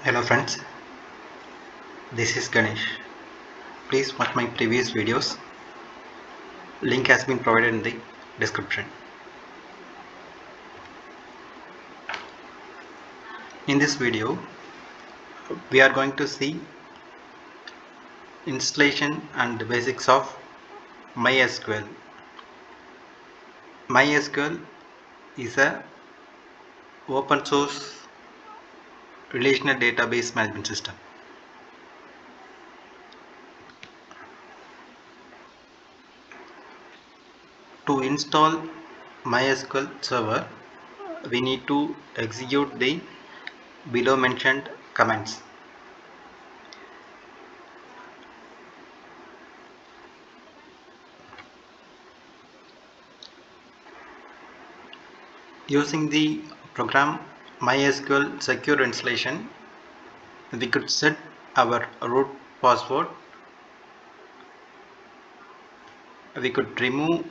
Hello friends, this is Ganesh. Please watch my previous videos. Link has been provided in the description. In this video, we are going to see installation and the basics of MySQL. MySQL is a open source relational database management system. To install MySQL server, we need to execute the below mentioned commands. Using the program MySQL secure installation, we could set our root password. We could remove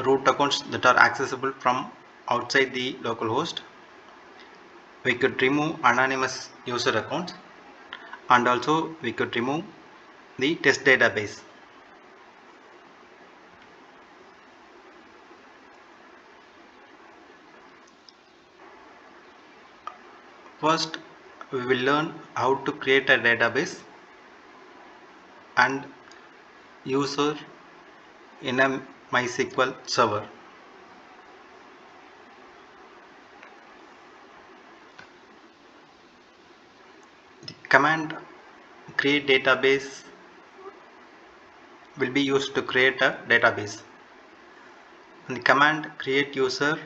root accounts that are accessible from outside the localhost. We could remove anonymous user accounts, and also we could remove the test database. First, we will learn how to create a database and user in a MySQL server. The command create database will be used to create a database, and the command create user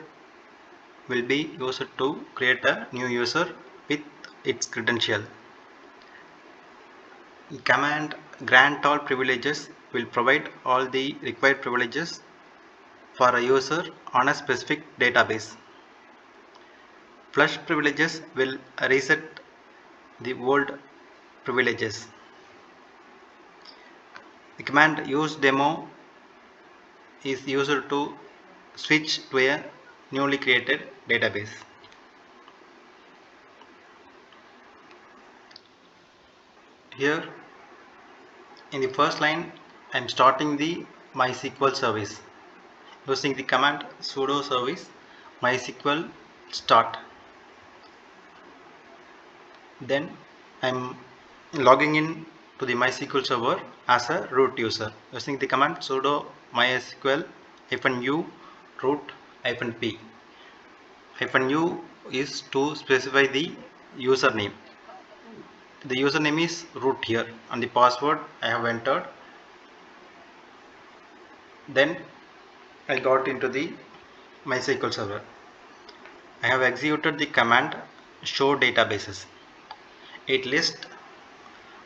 will be used to create a new user with its credential. The command grant all privileges will provide all the required privileges for a user on a specific database. Flush privileges will reset the old privileges. The command use demo is used to switch to a newly created database. Here in the first line, I am starting the MySQL service using the command sudo service MySQL start. Then I am logging in to the MySQL server as a root user using the command sudo mysql -u root -p. -u is to specify the username. The username is root here, and the password I have entered. Then I got into the MySQL server. I have executed the command show databases. It lists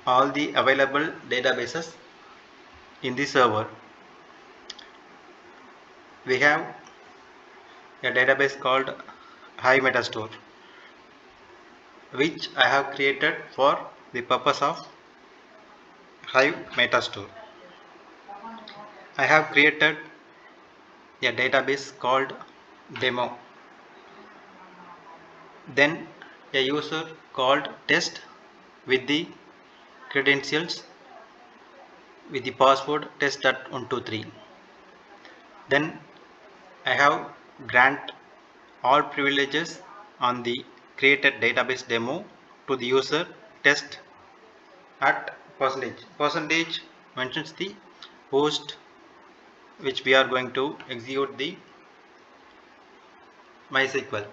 all the available databases in the server. We have a database called Hive Metastore, which I have created for the purpose of Hive Metastore. I have created a database called demo. Then a user called test with the credentials with the password test.123. Then I have grant all privileges on the created database demo to the user test at percentage. Percentage mentions the host which we are going to execute the MySQL.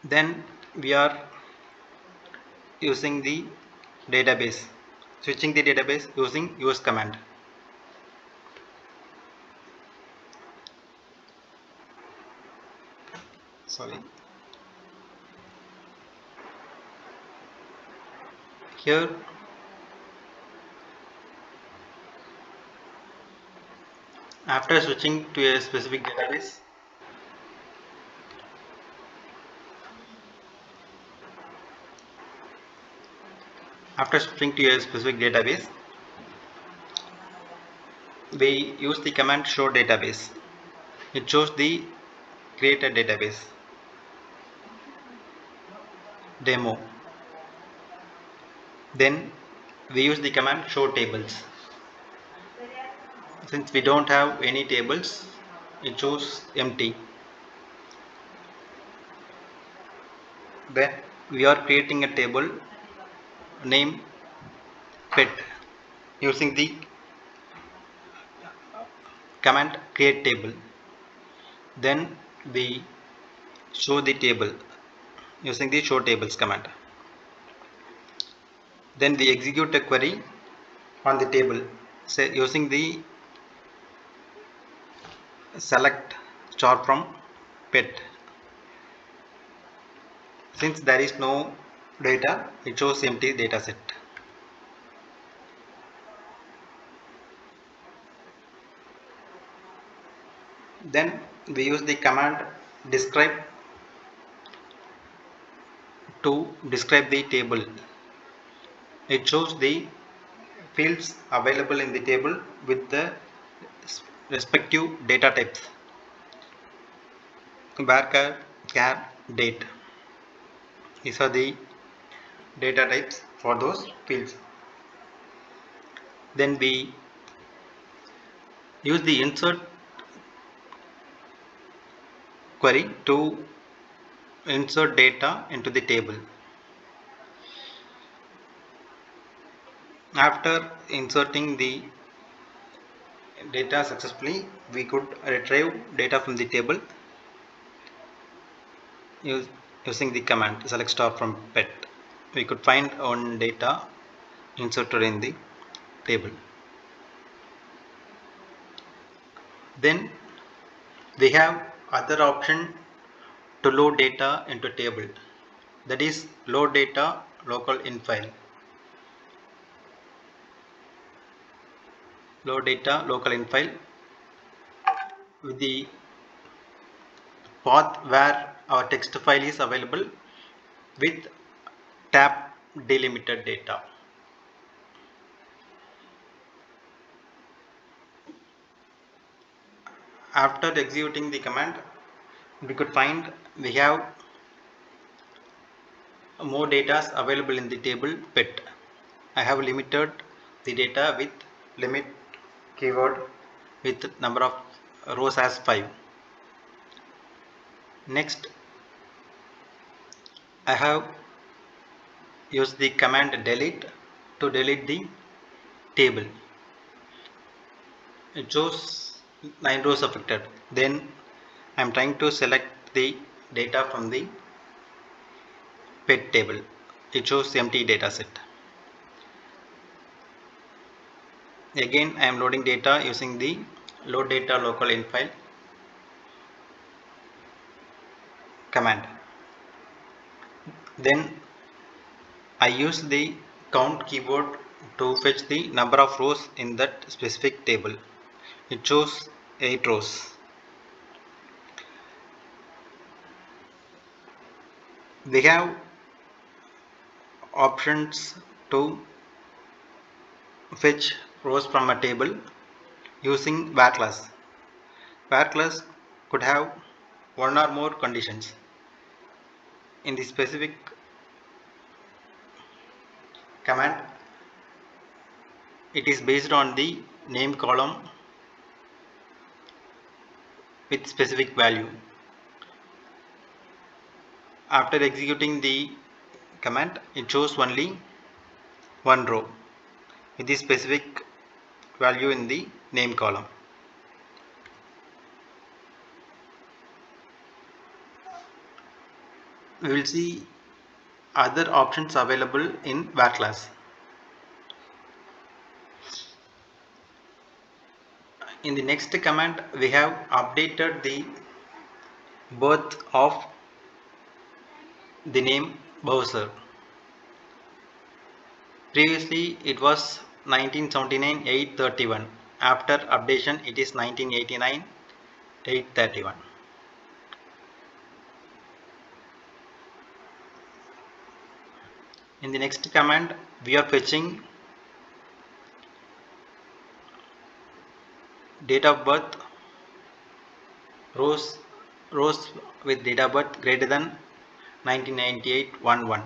Then we are using the database, switching the database using use command. Sorry. Here after switching to a specific database, we use the command show database. It shows the created database. demo. Then we use the command show tables. Since we don't have any tables, it shows empty. Then we are creating a table name pet using the command create table. Then we show the table using the show tables command. Then we execute a query on the table, say using the select star from pet. Since there is no data, it shows empty data set. Then we use the command describe to describe the table. It shows the fields available in the table with the respective data types: varchar, char, date. These are the data types for those fields. Then we use the insert query to insert data into the table. After inserting the data successfully, we could retrieve data from the table using the command select star from pet. We could find on data inserted in the table. Then we have other option to load data into table, that is load data local in file. Load data local in file with the path where our text file is available with tab delimited data. After executing the command, we could find we have more data available in the table pet. I have limited the data with limit keyword with number of rows as 5. Next, I have used the command delete to delete the table. It shows 9 rows affected. Then I am trying to select the data from the pet table. It shows empty data set. Again, I am loading data using the load data local in file command. Then I use the count keyword to fetch the number of rows in that specific table. It shows 8 rows. We have options to fetch rows from a table using var class. Var class could have one or more conditions. In the specific command, it is based on the name column with specific value. After executing the command, it shows only one row with the specific value in the name column. We will see other options available in var class. In the next command, we have updated the birth of the name Bowser. Previously it was 1979 831. After updation it is 1989 831. In the next command, we are fetching date of birth, rows with date of birth greater than 1998-11.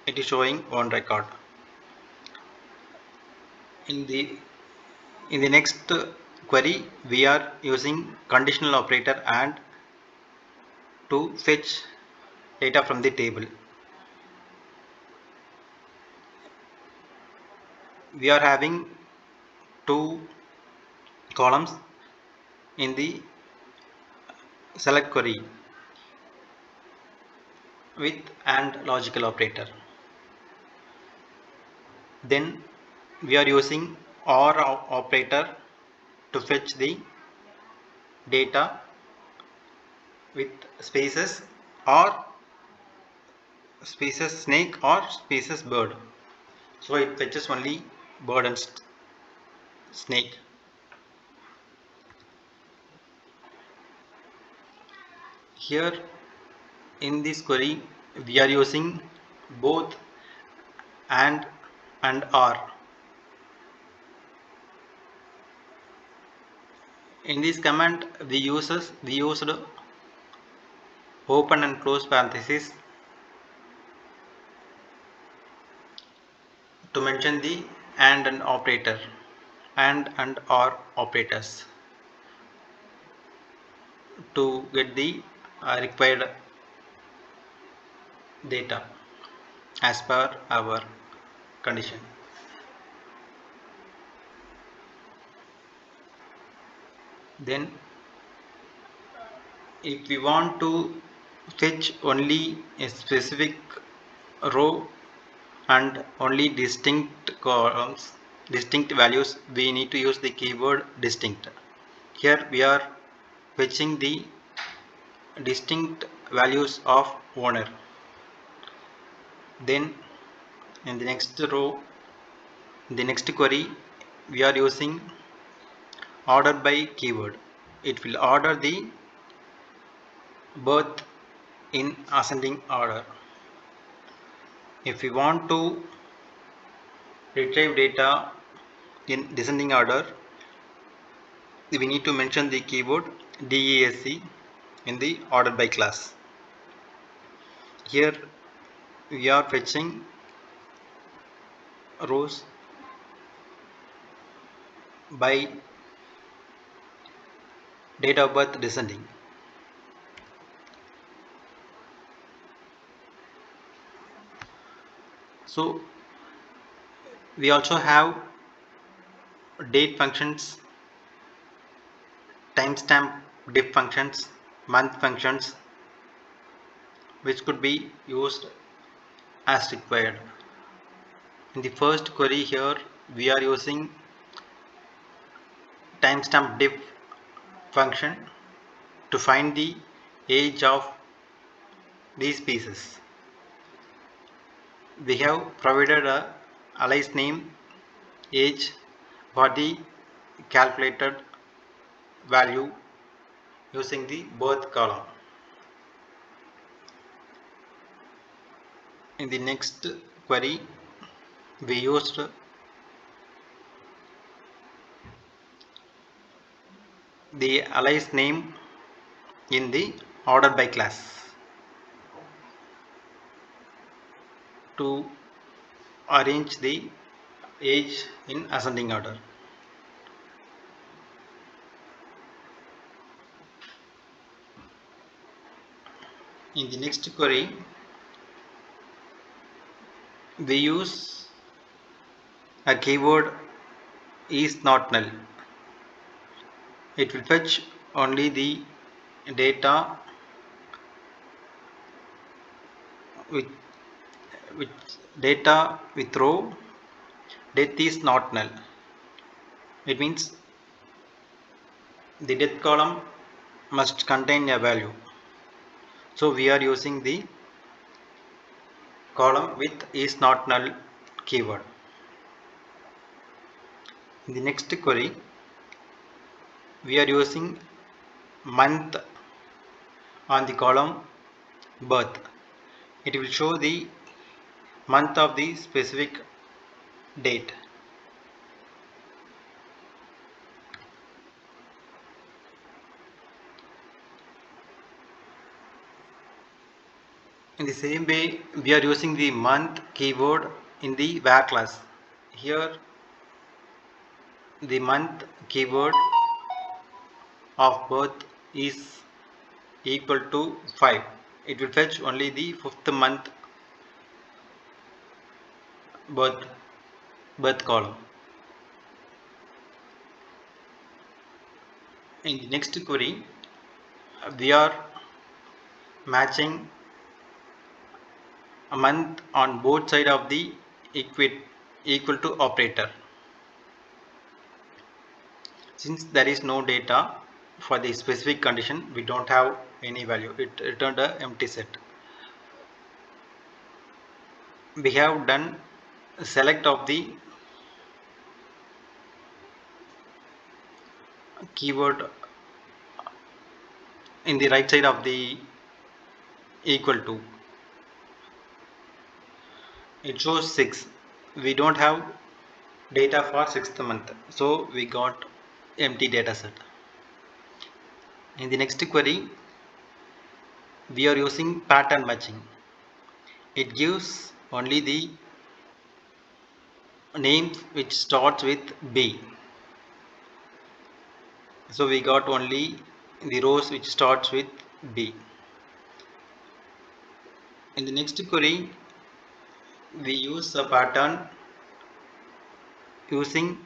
It is showing on record. In the next query, we are using conditional operator and to fetch data from the table. We are having two columns in the select query with AND logical operator. Then we are using OR operator to fetch the data with spaces or spaces snake or spaces bird. So it fetches only bird and snake. Here in this query we are using both AND and OR. In this command we used open and close parenthesis to mention the and operator and or operators to get the required data as per our condition. Then if we want to fetch only a specific row and only distinct columns, distinct values, we need to use the keyword distinct. Here we are fetching the distinct values of owner. Then in the next row, in the next query, we are using order by keyword. It will order the birth in ascending order. If we want to retrieve data in descending order, we need to mention the keyword DESC in the order by class. Here we are fetching rows by date of birth descending. So we also have date functions, timestamp diff functions, month functions, which could be used as required. In the first query here we are using timestamp diff function to find the age of these pieces. We have provided a alias name, age for the calculated value using the birth column. In the next query we used the alias name in the order by class to arrange the age in ascending order. In the next query we use a keyword is not null. It will fetch only the data with data with row death is not null. It means the death column must contain a value. So we are using the column with is not null keyword. In the next query we are using month on the column birth. It will show the month of the specific date. In the same way, we are using the month keyword in the where class. Here, the month keyword of birth is equal to 5. It will fetch only the fifth month birth column. In the next query, we are matching a month on both sides of the equal to operator. Since there is no data for the specific condition, we don't have any value. It returned a empty set. We have done select of the keyword in the right side of the equal to. It shows 6. We don't have data for 6th month, so we got empty data set. In the next query, we are using pattern matching. It gives only the name which starts with B. So we got only the rows which starts with B. In the next query, we use a pattern using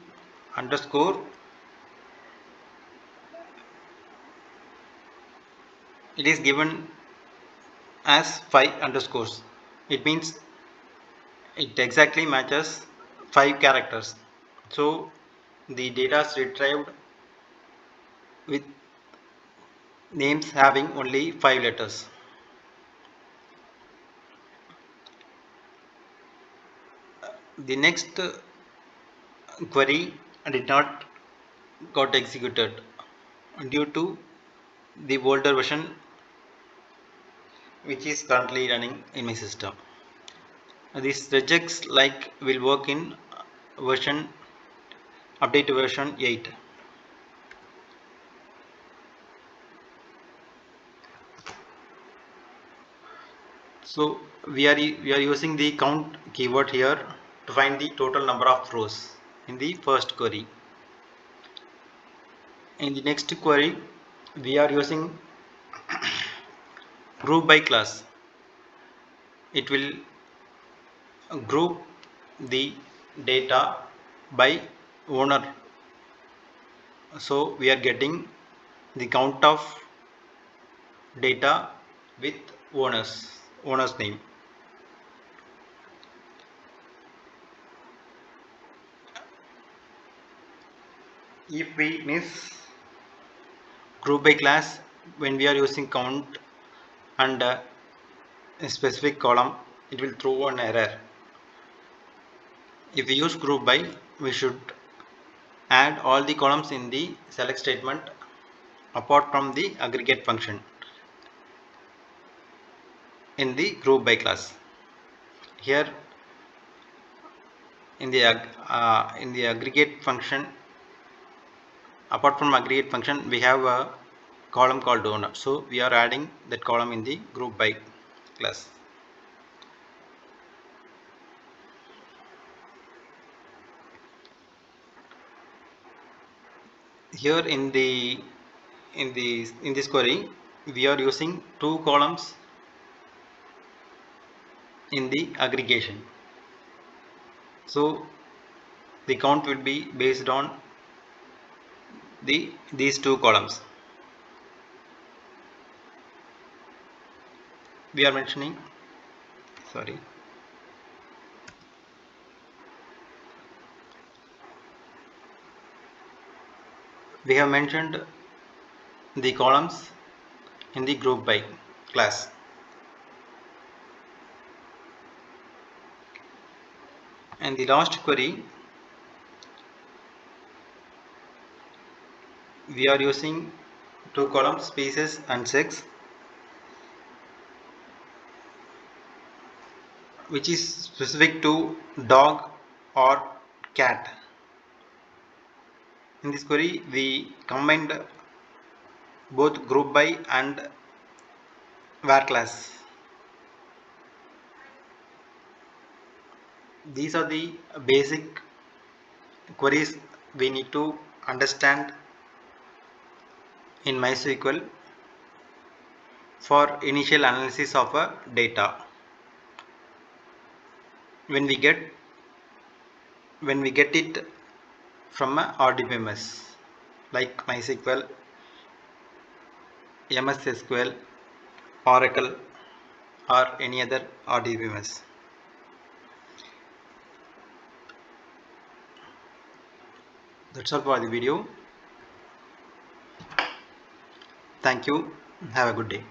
underscore. It is given as 5 underscores. It means it exactly matches 5 characters. So the data is retrieved with names having only 5 letters. The next query did not got executed due to the older version which is currently running in my system. This regex like will work in version update version 8. So we are using the count keyword here to find the total number of rows in the first query. In the next query, we are using group by class. It will group the data by owner. So we are getting the count of data with owner's name. If we miss group by class when we are using count and a specific column, it will throw an error. If we use group by, we should add all the columns in the select statement apart from the aggregate function in the group by class. Here in the aggregate function, apart from aggregate function, we have a column called owner. So we are adding that column in the group by class. Here in this query, we are using 2 columns in the aggregation. So the count will be based on these 2 columns. We are mentioning, sorry, we have mentioned the columns in the group by class. And the last query, we are using 2 columns, species and sex, which is specific to dog or cat. In this query, we combined both group by and var class. These are the basic queries we need to understand in MySQL for initial analysis of a data. When we get it from a RDBMS like MySQL, MS SQL, Oracle, or any other RDBMS. That's all for the video. Thank you. Have a good day.